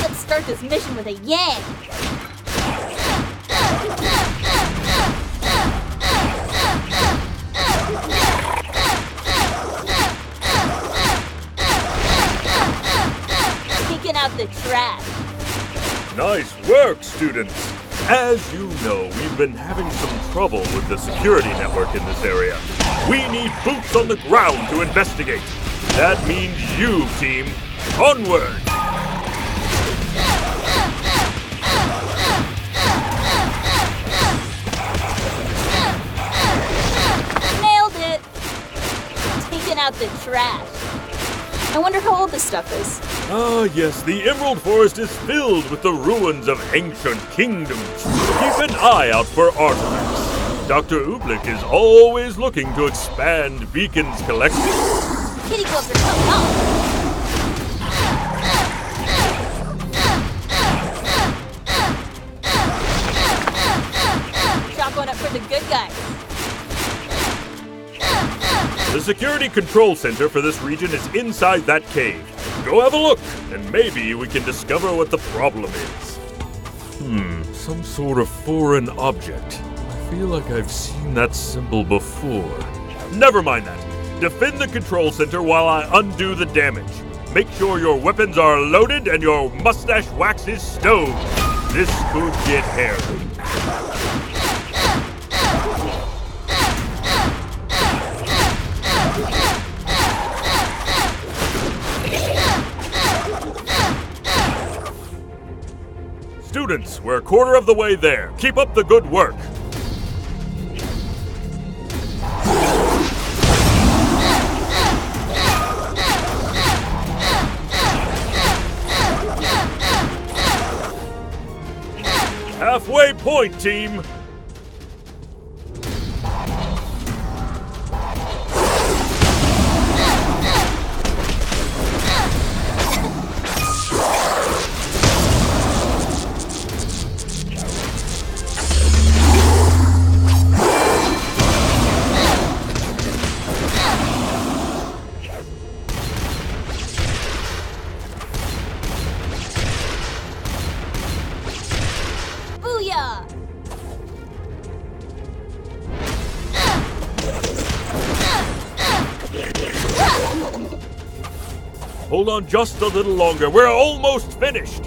Let's start this mission with a yang. Taking out the trash. Nice work, students! As you know, we've been having some trouble with the security network in this area. We need boots on the ground to investigate. That means you, team. Onward! Nailed it! Taking out the trash. I wonder how old this stuff is. Ah, yes, the Emerald Forest is filled with the ruins of ancient kingdoms. Keep an eye out for artifacts. Dr. Ooblik is always looking to expand Beacon's collection. Kitty gloves are coming off. Chalk one up for the good guys. The security control center for this region is inside that cave. Go have a look, and maybe we can discover what the problem is. Some sort of foreign object. I feel like I've seen that symbol before. Never mind that. Defend the control center while I undo the damage. Make sure your weapons are loaded and your mustache wax is stowed. This could get hairy. Students, we're a quarter of the way there. Keep up the good work. Halfway point, team. Hold on just a little longer. We're almost finished.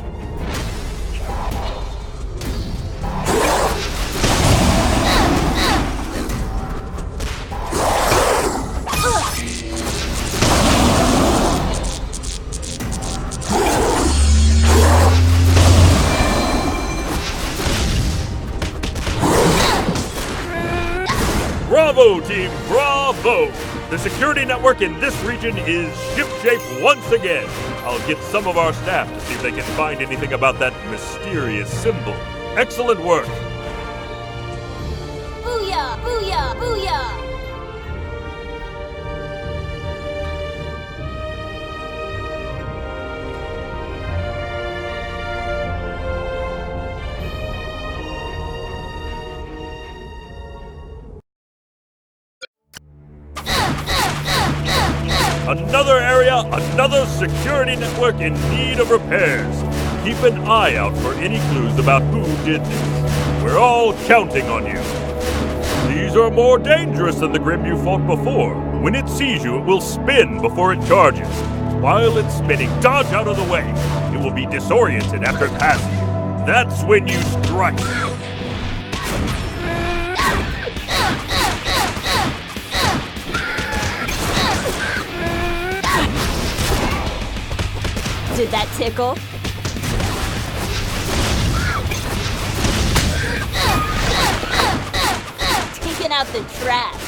Bravo, team, bravo! The security network in this region is shipshape once again. I'll get some of our staff to see if they can find anything about that mysterious symbol. Excellent work! Booyah! Booyah! Booyah! Another area, another security network in need of repairs. Keep an eye out for any clues about who did this. We're all counting on you. These are more dangerous than the Grimm you fought before. When it sees you, it will spin before it charges. While it's spinning, dodge out of the way. It will be disoriented after passing you. That's when you strike. Did that tickle? Taking out the trash.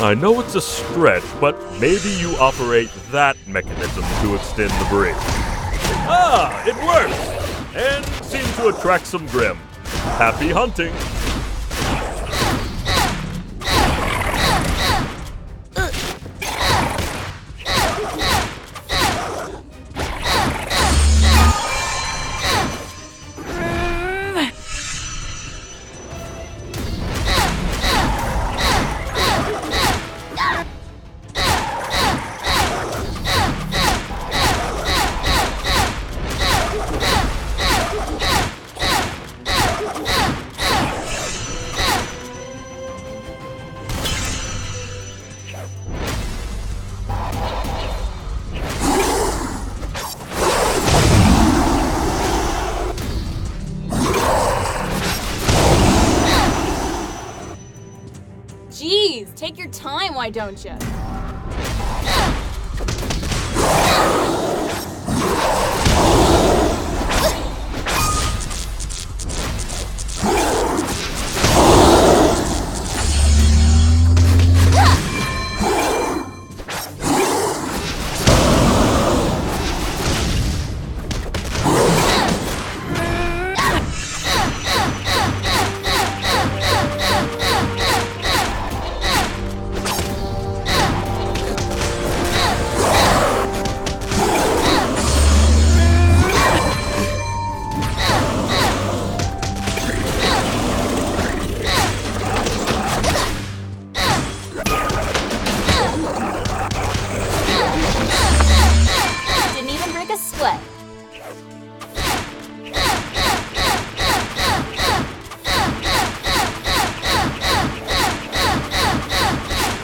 I know it's a stretch, but maybe you operate that mechanism to extend the bridge. Ah, it works! And seems to attract some Grimm. Happy hunting! why don't you?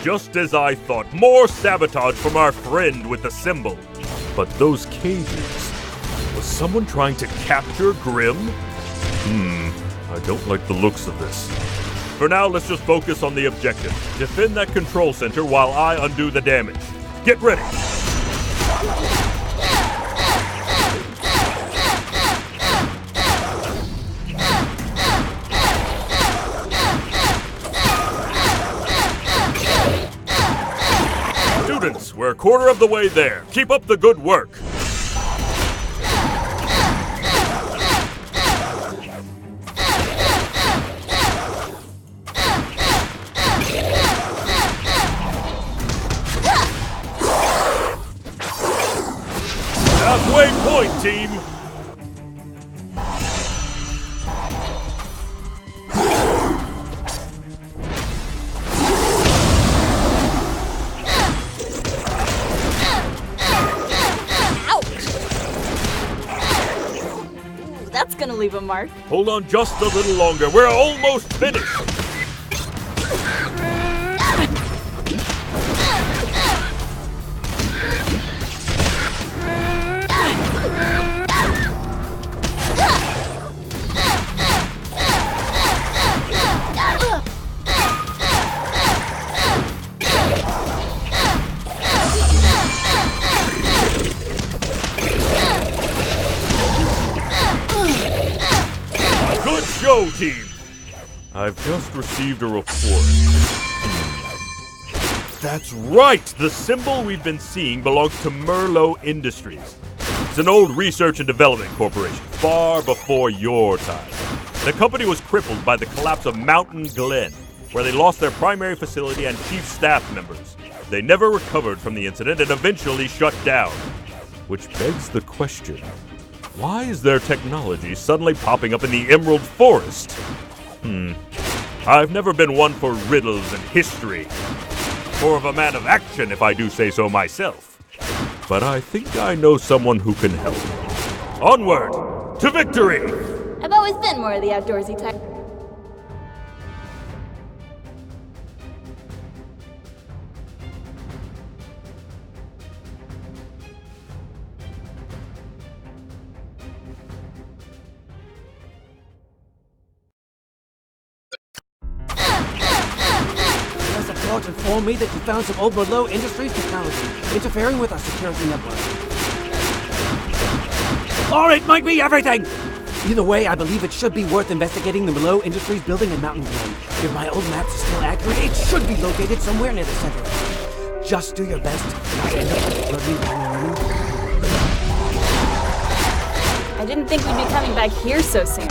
Just as I thought, more sabotage from our friend with the symbol. But those cages, was someone trying to capture Grimm? I don't like the looks of this. For now, let's just focus on the objective. Defend that control center while I undo the damage. Get ready! Students, we're a quarter of the way there. Keep up the good work. Halfway point, team. That's gonna leave a mark. Hold on just a little longer. We're almost finished. Go, team! I've just received a report. That's right! The symbol we've been seeing belongs to Merlot Industries. It's an old research and development corporation, far before your time. The company was crippled by the collapse of Mountain Glen, where they lost their primary facility and chief staff members. They never recovered from the incident and eventually shut down. Which begs the question, why is their technology suddenly popping up in the Emerald Forest? I've never been one for riddles and history. More of a man of action, if I do say so myself. But I think I know someone who can help. Onward to victory! I've always been more of the outdoorsy type. Informed me that you found some old Merlot Industries technology interfering with our security network. Or it might be everything! Either way, I believe it should be worth investigating the Merlot Industries building in Mountain Glen. If my old maps are still accurate, it should be located somewhere near the center. Just do your best not to end up like Rwby Grimm. I didn't think we'd be coming back here so soon.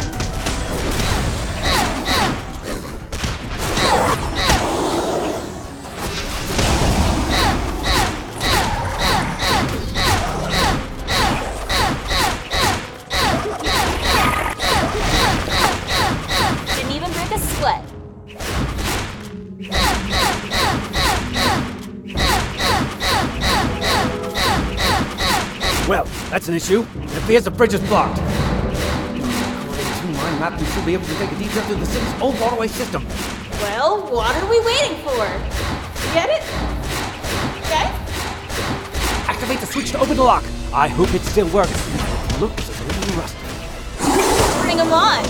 Well, that's an issue. It appears the bridge is blocked. According to my map, we should be able to take a detour through the city's old waterway system. Well, what are we waiting for? Get it? Okay? Activate the switch to open the lock. I hope it still works. It looks a little rusty. Bring them on.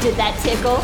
Did that tickle?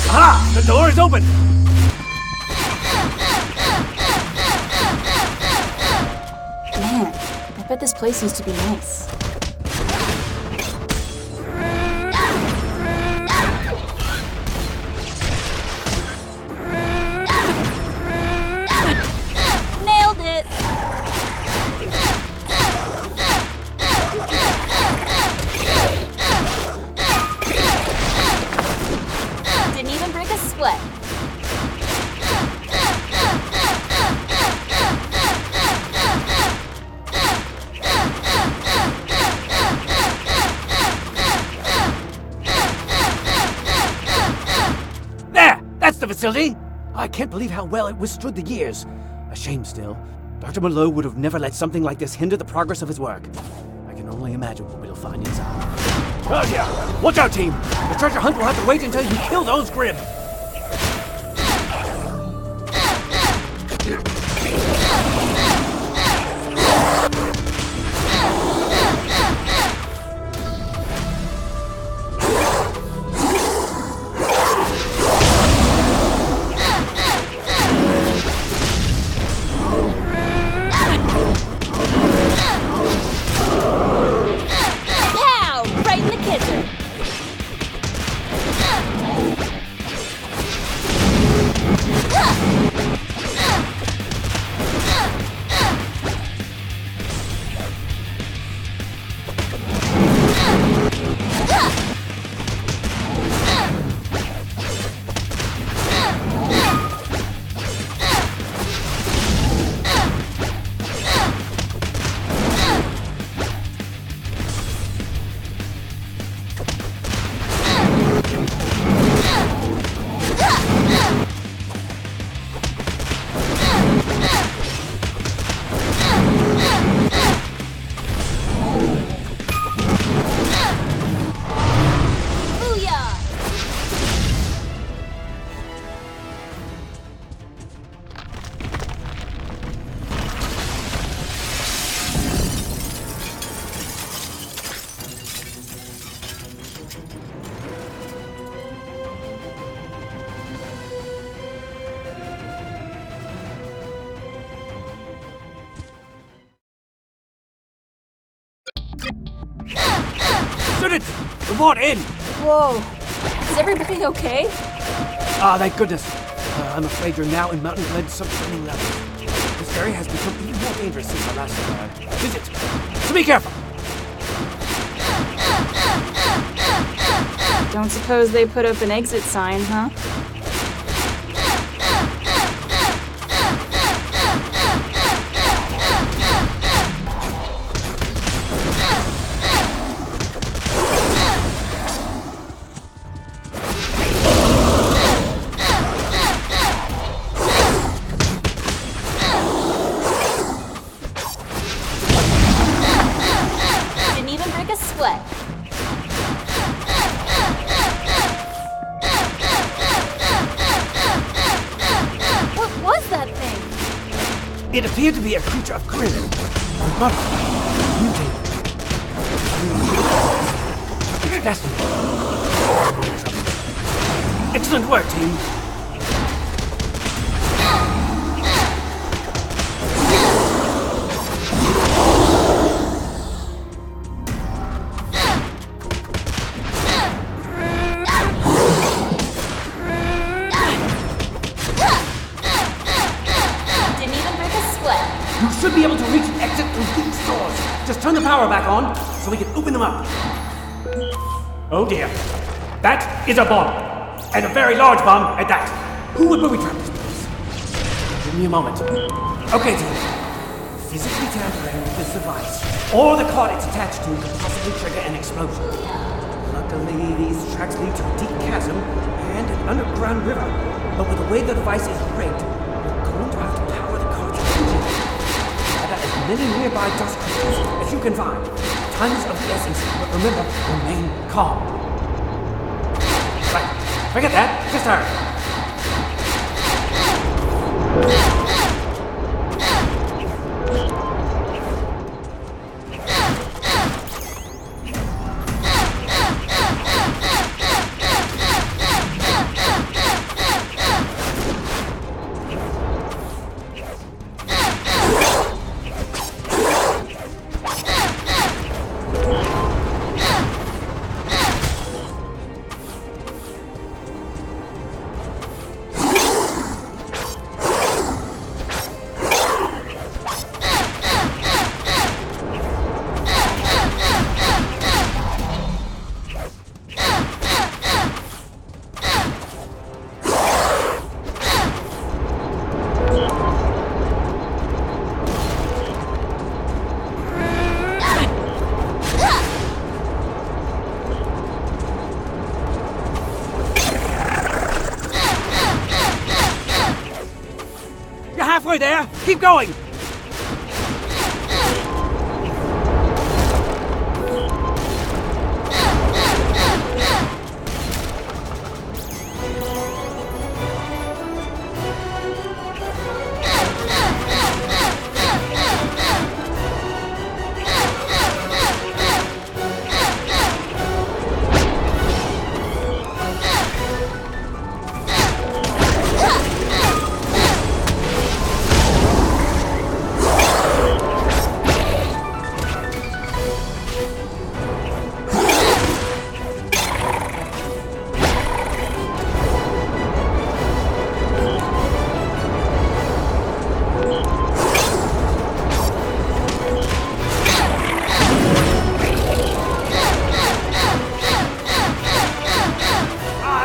Aha! The door is open! Man, I bet this place used to be nice. Nailed it! Didn't even break a sweat. There! That's the facility! I can't believe how well it withstood the years. A shame still. Dr. Mallow would have never let something like this hinder the progress of his work. I can only imagine what we'll find inside. Oh yeah! Watch out, team! The treasure hunt will have to wait until you kill those Grimm! Pow! Right in the kitchen. Booyah! Students! Reward in! Whoa. Is everybody okay? Ah, thank goodness. I'm afraid you're now in Mountain Glen's subterranean level. This area has become even more dangerous since our last visit. So be careful! Don't suppose they put up an exit sign, huh? Didn't even break a sweat. What was that thing? It appeared to be a creature of Grimm. Mutated. It's fascinating. Excellent work, team. Didn't even break a sweat. You should be able to reach an exit through these doors. Just turn the power back on so we can open them up. Oh dear. That is a bomb. And a very large bomb at that. Who would booby trap this place? Give me a moment. Okay, team. Physically tampering with this device, or the card it's attached to, could possibly trigger an explosion. Luckily, these tracks lead to a deep chasm and an underground river. But with the way the device is rigged, we're going to have to power the card's engine. Gather as many nearby dust crystals as you can find. Time is of the essence, but remember, remain calm. Right, forget that. Just hurry. Halfway there! Keep going!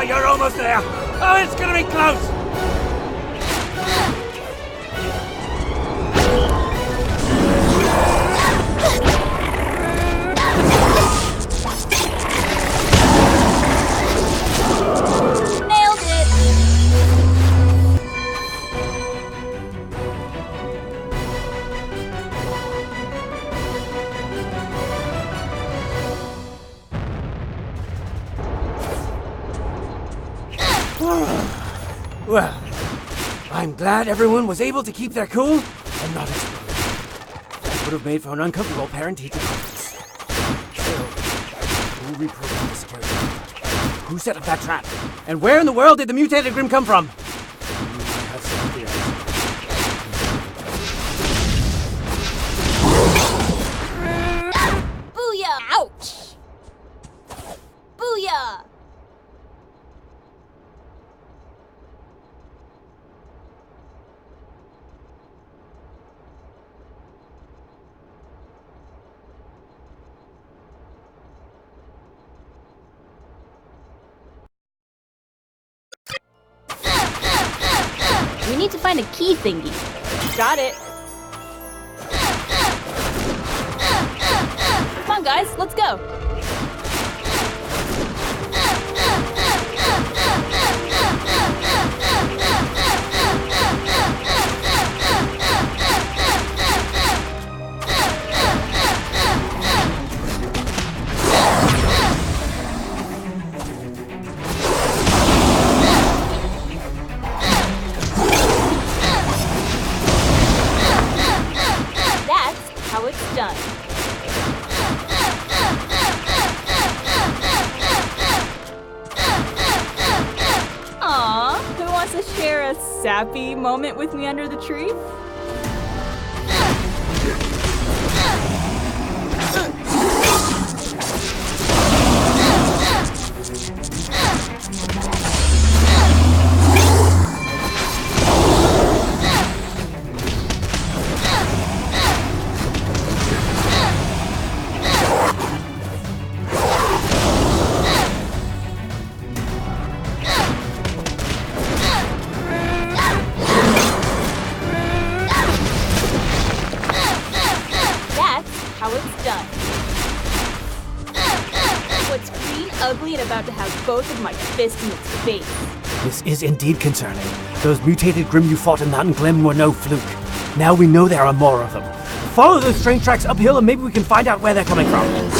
You're almost there! Oh, it's gonna be close! Nailed it! Well, I'm glad everyone was able to keep their cool and not explode. That would have made for an uncomfortable parent-teacher conference. Still, who reprogrammed the security? Who set up that trap? And where in the world did the mutated Grimm come from? I have some ideas. Booyah! Ouch! Booyah! We need to find a key thingy. Got it. Come on, guys, let's go. That's how it's done. happy moment with me under the tree? Ugly and about to have both of my fists in its face. This is indeed concerning. Those mutated Grimm you fought in Mountain Glen were no fluke. Now we know there are more of them. Follow those train tracks uphill and maybe we can find out where they're coming from.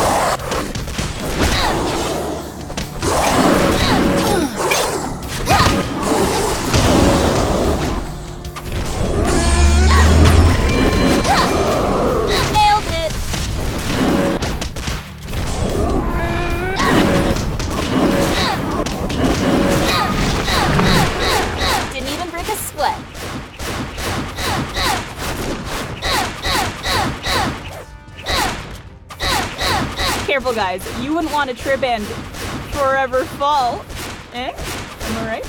Careful, guys. You wouldn't want to trip and forever fall. Eh? Am I right?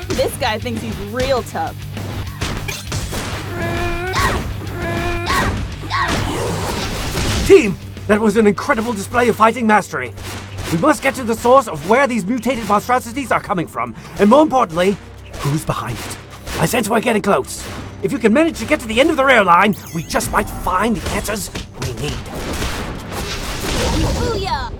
This guy thinks he's real tough. Team, that was an incredible display of fighting mastery. We must get to the source of where these mutated monstrosities are coming from, and more importantly, who's behind it. I sense we're getting close. If you can manage to get to the end of the rail line, we just might find the answers we need. Booyah!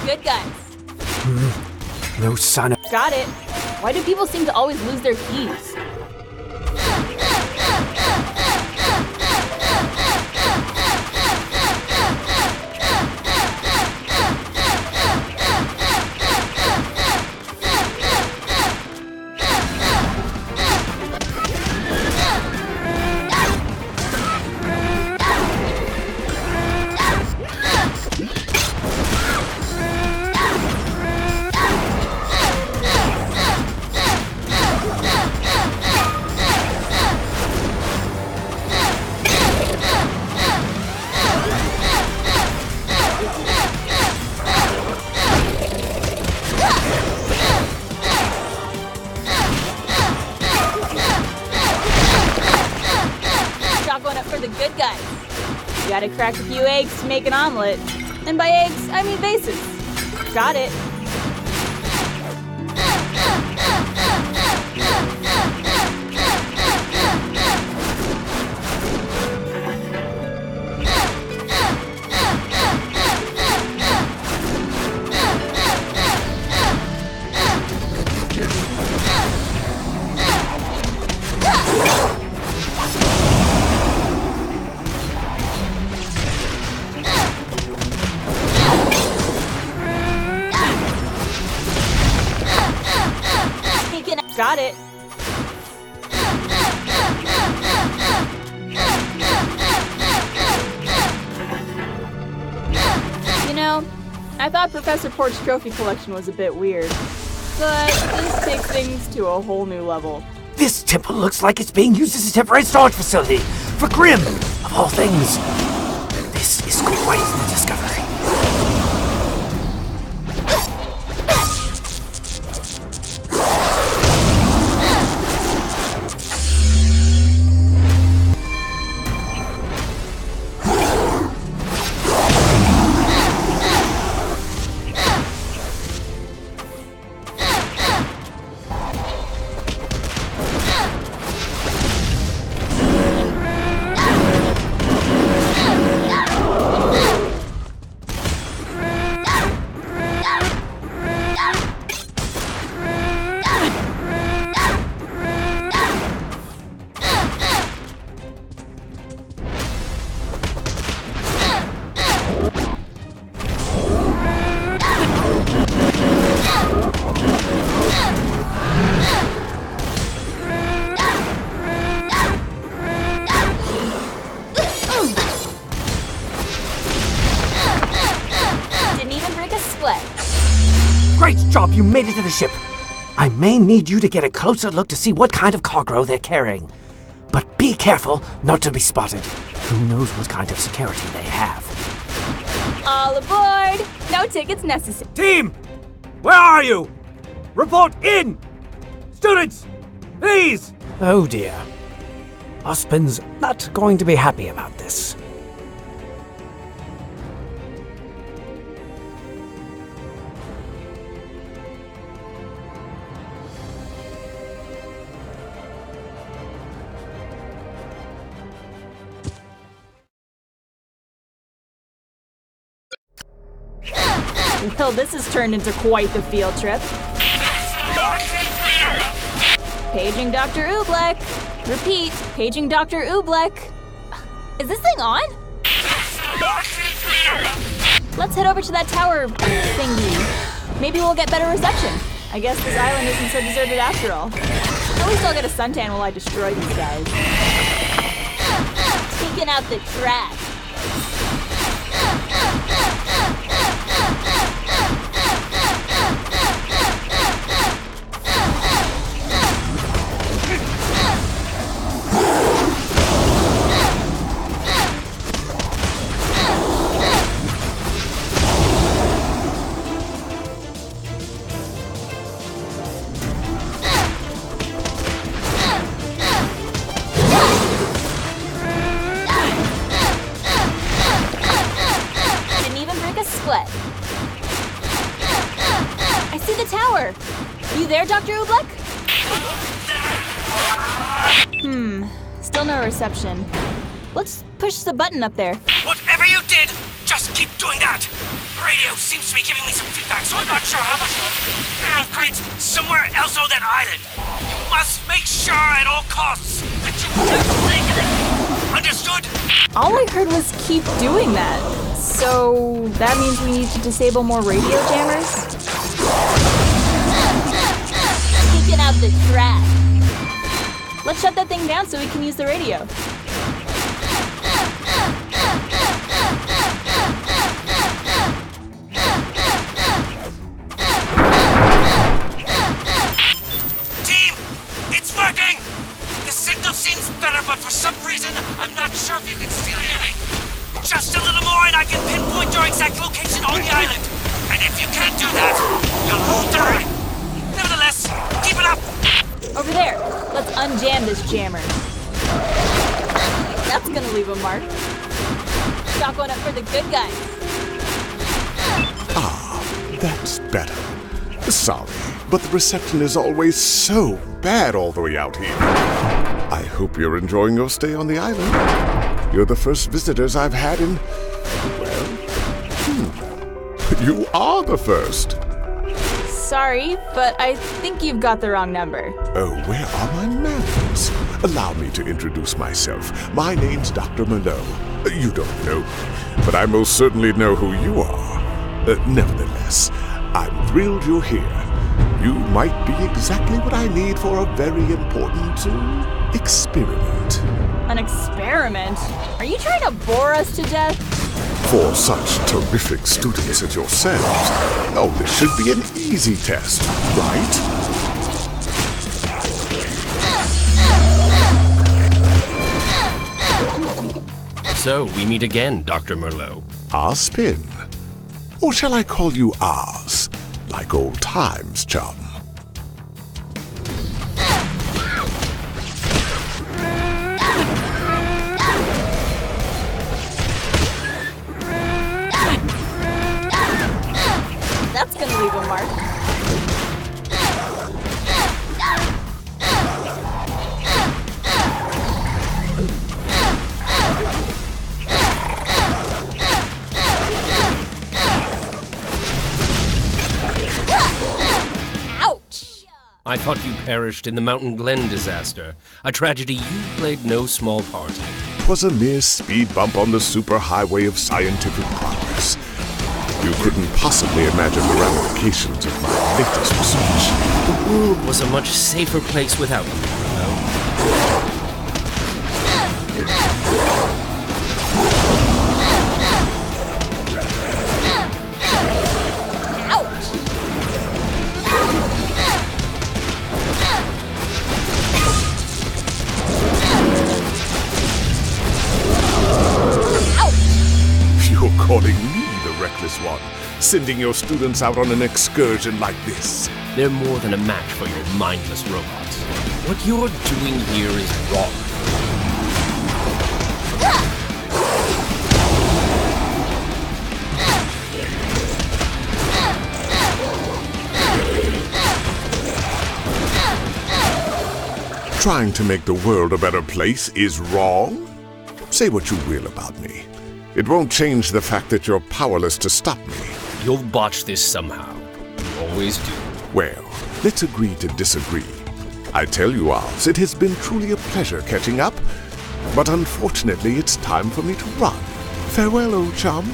Good guys. No sign of... Got it. Why do people seem to always lose their keys? Good guys. You gotta crack a few eggs to make an omelet. And by eggs, I mean bases. Got it. got it. You know, I thought Professor Port's trophy collection was a bit weird, but this takes things to a whole new level. This temple looks like it's being used as a temporary storage facility for Grimm, of all things. This is quite the discovery. Great job, you made it to the ship. I may need you to get a closer look to see what kind of cargo they're carrying. But be careful not to be spotted. Who knows what kind of security they have. All aboard! No tickets necessary. Team! Where are you? Report in! Students! Please! Oh dear. Ospin's not going to be happy about this. Well, this has turned into quite the field trip. Paging Dr. Oobleck. Repeat, paging Dr. Oobleck. Is this thing on? Let's head over to that tower thingy. Maybe we'll get better reception. I guess this island isn't so deserted after all. At least I'll get a suntan while I destroy these guys. Taking out the trash. I see the tower. You there, Dr. Oobleck? Still no reception. Let's push the button up there. Whatever you did, just keep doing that. The radio seems to be giving me some feedback, so I'm not sure how much great somewhere else on that island. You must make sure at all costs that you don't. Understood? All I heard was keep doing that. So that means we need to disable more radio jammers? Taking out the trash. Let's shut that thing down so we can use the radio. Team, it's working! The signal seems better, but for some reason, I'm not sure if you can still hear me. Just a little more and I can pinpoint your exact location on the island. And if you can't do that, you'll lose the ring. Nevertheless, keep it up. Over there. Let's unjam this jammer. That's gonna leave a mark. Chalk one up for the good guys. Ah, that's better. Sorry, but the reception is always so bad all the way out here. I hope you're enjoying your stay on the island. You're the first visitors I've had in... well... You are the first. Sorry, but I think you've got the wrong number. Oh, where are my manners? Allow me to introduce myself. My name's Dr. Malone. You don't know me, but I most certainly know who you are. Nevertheless, I'm thrilled you're here. You might be exactly what I need for a very important experiment. An experiment? Are you trying to bore us to death? For such terrific students as yourselves, oh, this should be an easy test, right? So, we meet again, Dr. Merlot. Our spin. Or shall I call you ours? Like old times, chum. That's gonna leave a mark. Ouch! I thought you perished in the Mountain Glen disaster, a tragedy you played no small part in. 'Twas a mere speed bump on the superhighway of scientific progress. You couldn't possibly imagine the ramifications of my latest research. The world was a much safer place without you, Merlot. Ouch! You're calling me the reckless one, sending your students out on an excursion like this. They're more than a match for your mindless robots. What you're doing here is wrong. Trying to make the world a better place is wrong? Say what you will about me. It won't change the fact that you're powerless to stop me. You'll botch this somehow. You always do. Well, let's agree to disagree. I tell you, Oz, it has been truly a pleasure catching up, but unfortunately it's time for me to run. Farewell, old chum.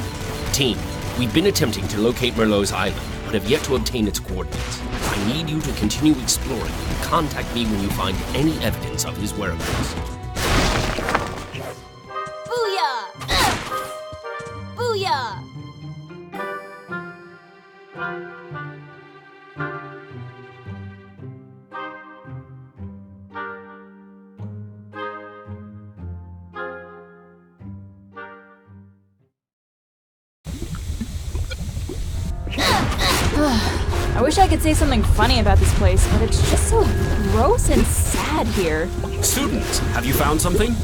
Team, we've been attempting to locate Merlot's island, but have yet to obtain its coordinates. I need you to continue exploring and contact me when you find any evidence of his whereabouts. Booyah! Booyah! I wish I could say something funny about this place, but it's just so gross and sad here. Students, have you found something?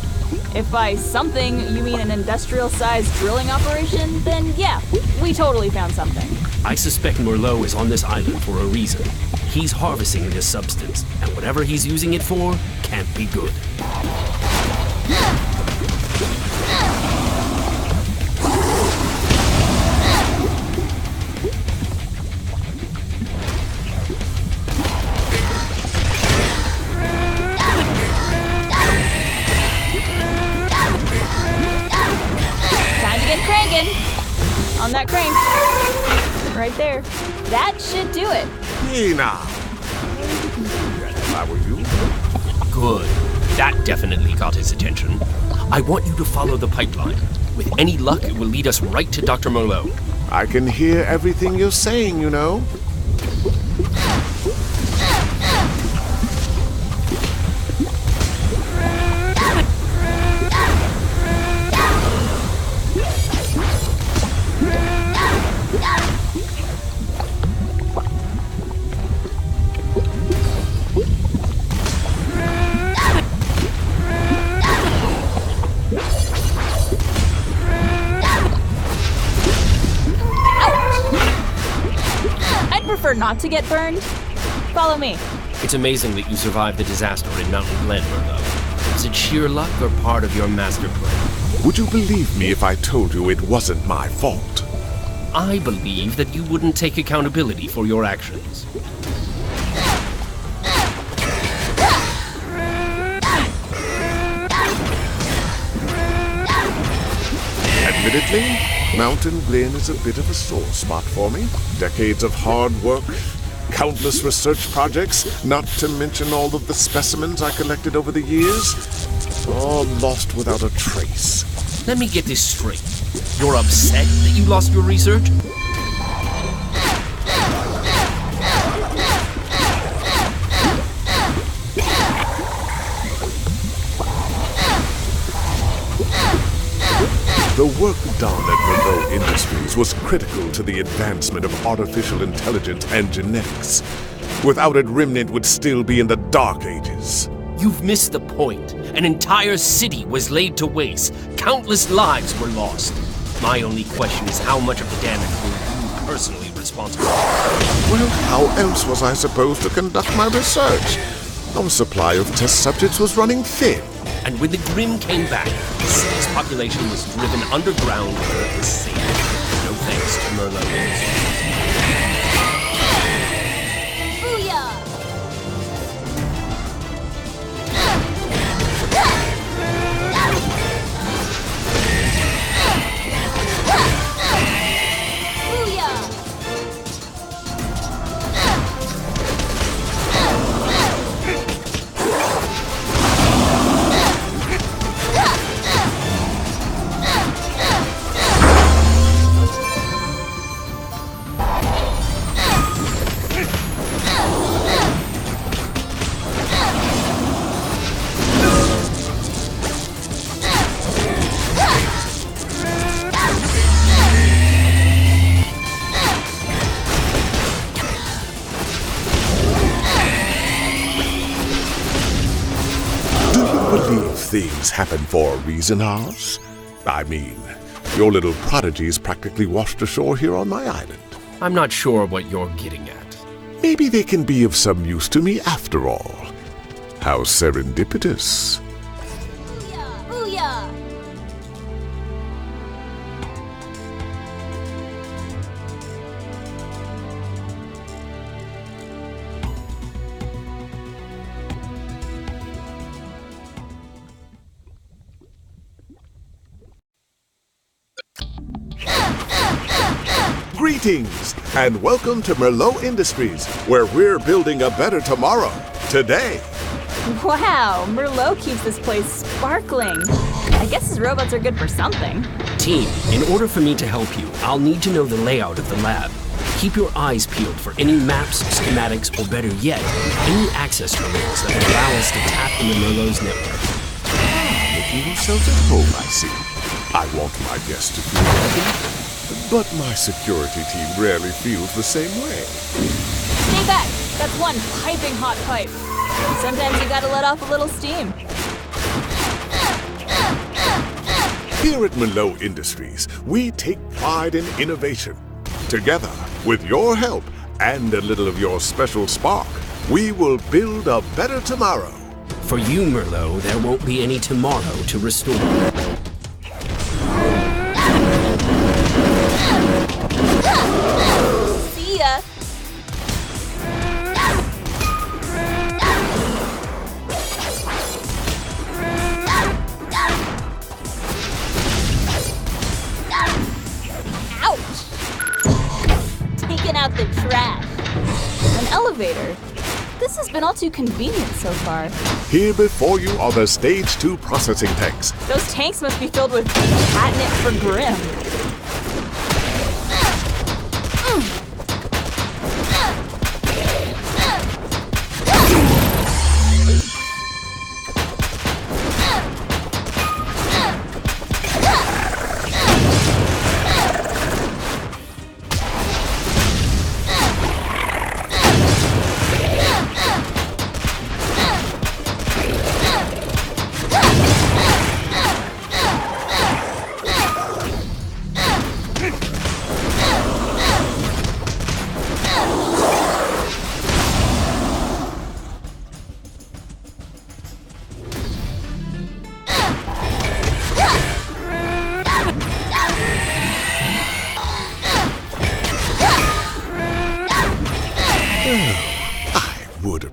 If by something you mean an industrial-sized drilling operation, then yeah, we totally found something. I suspect Merlot is on this island for a reason. He's harvesting this substance, and whatever he's using it for can't be good. On that crank. Right there. That should do it. Hey now. If I were you. Good. That definitely got his attention. I want you to follow the pipeline. With any luck, it will lead us right to Dr. Merlot. I can hear everything you're saying, you know. Not to get burned? Follow me. It's amazing that you survived the disaster in Mountain Glen, Merlot. Is it sheer luck or part of your master plan? Would you believe me if I told you it wasn't my fault? I believe that you wouldn't take accountability for your actions. Admittedly, Mountain Glen is a bit of a sore spot for me. Decades of hard work countless research projects, not to mention all of the specimens I collected over the years, all lost without a trace. Let me get this straight. You're upset that you lost your research? The work done at Rwby Industries was critical to the advancement of artificial intelligence and genetics. Without it, Remnant would still be in the Dark Ages. You've missed the point. An entire city was laid to waste. Countless lives were lost. My only question is how much of the damage were you personally responsible for? Well, how else was I supposed to conduct my research? Our supply of test subjects was running thin. And when the Grimm came back, the city's population was driven underground or it was safe. No thanks to Merlot Industries. Booyah! Things happen for a reason, Oz. I mean, your little prodigies practically washed ashore here on my island. I'm not sure what you're getting at. Maybe they can be of some use to me after all. How serendipitous. Booyah! Booyah! Greetings, and welcome to Merlot Industries, where we're building a better tomorrow, today. Wow, Merlot keeps this place sparkling. I guess his robots are good for something. Team, in order for me to help you, I'll need to know the layout of the lab. Keep your eyes peeled for any maps, schematics, or better yet, any access terminals that will allow us to tap into Merlot's network. Making yourselves at home, I see. I want my guests to feel welcome. But my security team rarely feels the same way. Stay back! That's one piping hot pipe. Sometimes you gotta let off a little steam. Here at Merlot Industries, we take pride in innovation. Together, with your help and a little of your special spark, we will build a better tomorrow. For you, Merlot, there won't be any tomorrow to restore. See ya! Ouch! Taking out the trash. An elevator. This has been all too convenient so far. Here before you are the Stage 2 processing tanks. Those tanks must be filled with catnip for Grimm.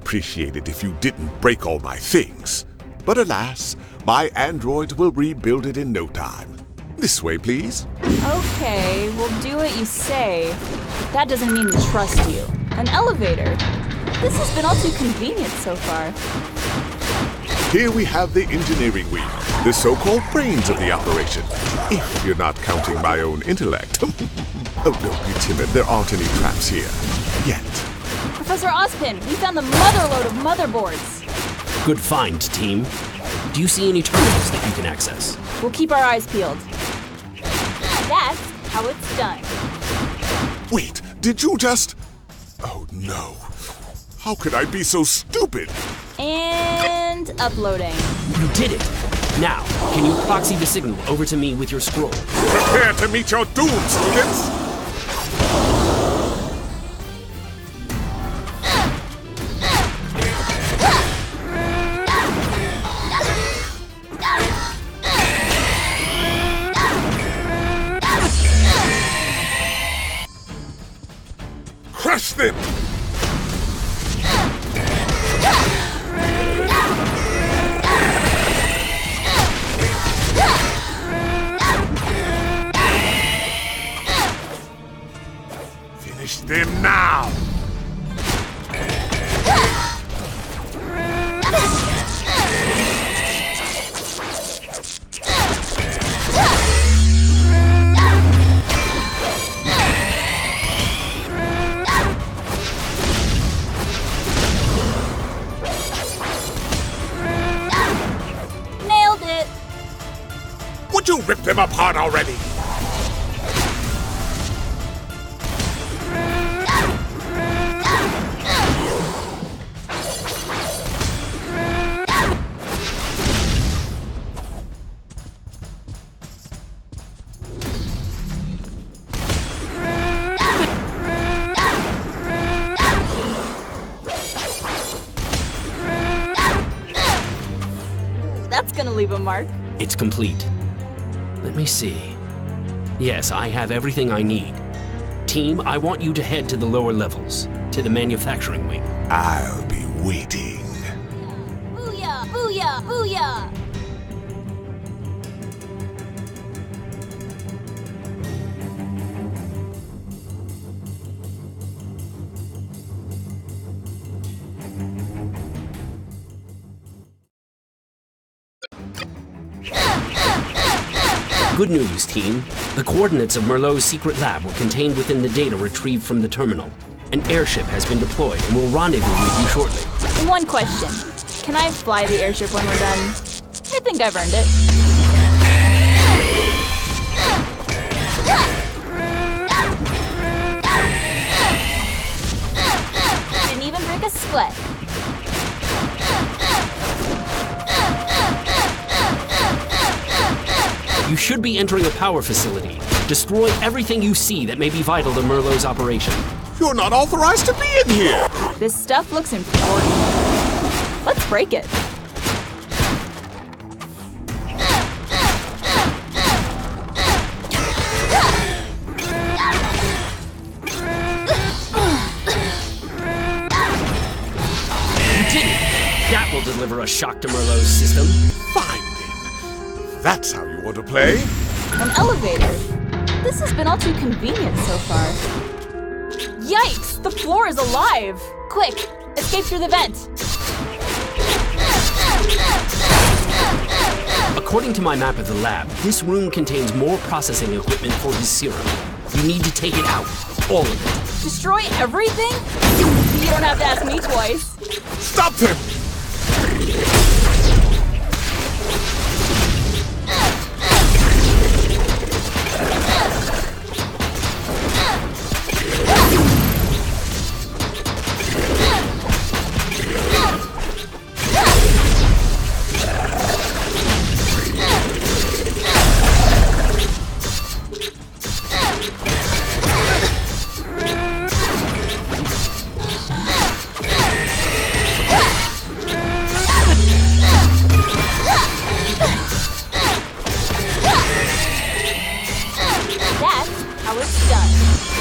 Appreciate it if you didn't break all my things. But alas, my androids will rebuild it in no time. This way, please. Okay, we'll do what you say. But that doesn't mean we trust you. An elevator. This has been all too convenient so far. Here we have the engineering wing, the so-called brains of the operation. If you're not counting my own intellect. Oh, don't be timid. There aren't any traps here. Yet. Professor Ozpin, we found the motherload of motherboards. Good find, team. Do you see any terminals that you can access? We'll keep our eyes peeled. That's how it's done. Wait, did you just... Oh, no. How could I be so stupid? And uploading. You did it! Now, can you proxy the signal over to me with your scroll? Prepare to meet your doom, students! Crush them! Finish them now! Nailed it! Would you rip them apart already? That's gonna leave a mark. It's complete. Let me see. Yes, I have everything I need. Team, I want you to head to the lower levels, to the manufacturing wing. I'll be waiting. Booyah! Booyah! Booyah! Good news, team. The coordinates of Merlot's secret lab were contained within the data retrieved from the terminal. An airship has been deployed and will rendezvous with you shortly. One question. Can I fly the airship when we're done? I think I've earned it. Didn't even break a sweat. You should be entering a power facility. Destroy everything you see that may be vital to Merlot's operation. You're not authorized to be in here! This stuff looks important. Let's break it. You did it! That will deliver a shock to Merlot's system. Fine then. That's how you want to play? An elevator. This has been all too convenient so far. Yikes! The floor is alive! Quick! Escape through the vent! According to my map of the lab, this room contains more processing equipment for his serum. You need to take it out. All of it. Destroy everything? You don't have to ask me twice. Stop them!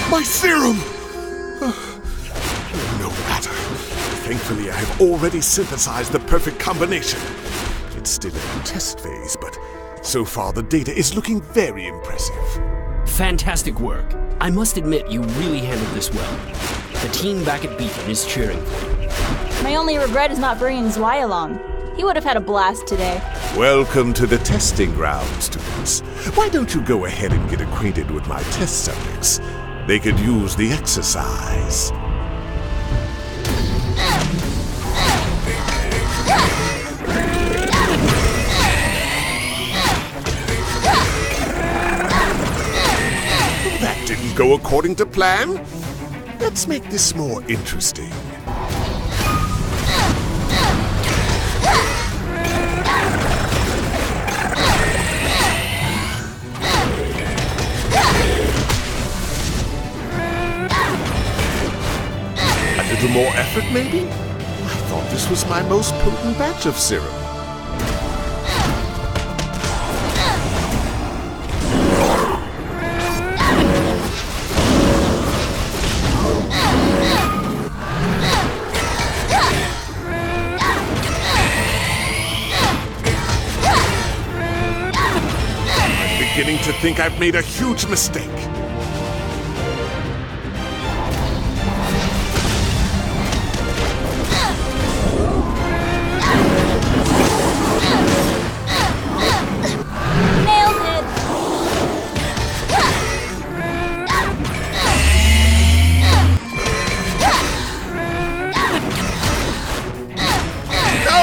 My serum! No matter. Thankfully, I have already synthesized the perfect combination. It's still in the test phase, but so far the data is looking very impressive. Fantastic work. I must admit, you really handled this well. The team back at Beacon is cheering for you. My only regret is not bringing Zwei along. He would have had a blast today. Welcome to the testing ground, students. Why don't you go ahead and get acquainted with my test subjects? They could use the exercise. That didn't go according to plan. Let's make this more interesting. A little more effort, maybe? I thought this was my most potent batch of serum. I'm beginning to think I've made a huge mistake. Nailed it! No!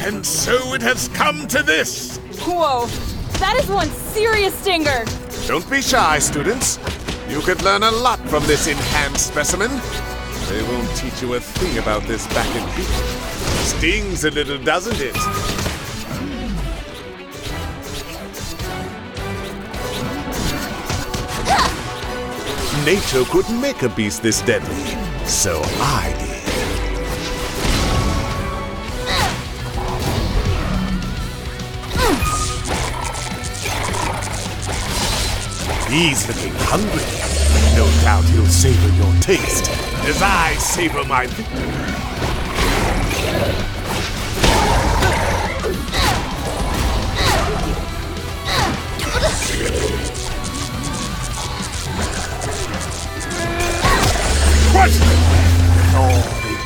And so it has come to this! Whoa, that is one serious stinger. Don't be shy, students. You could learn a lot from this enhanced specimen. They won't teach you a thing about this back at Beacon. Stings a little, doesn't it? Nature couldn't make a beast this deadly, so I did. He's looking hungry. No doubt he'll savor your taste, as I savor my victory. Crush them with all they've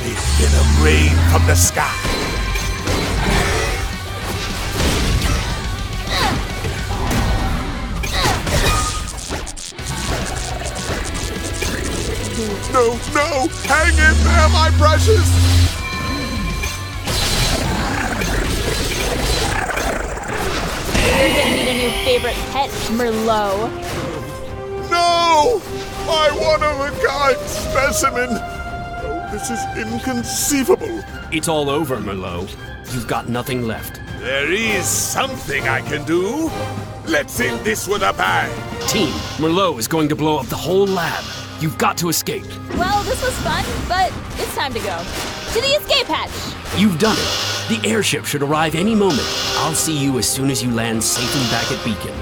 They've been a rain from the sky. No, no! Hang in there, my precious! You're gonna need a new favorite pet, Merlot. No! My one-of-a-kind specimen! Oh, this is inconceivable. It's all over, Merlot. You've got nothing left. There is something I can do. Let's end this with a bang. Team, Merlot is going to blow up the whole lab. You've got to escape. Well, this was fun, but it's time to go. To the escape hatch! You've done it. The airship should arrive any moment. I'll see you as soon as you land safely back at Beacon.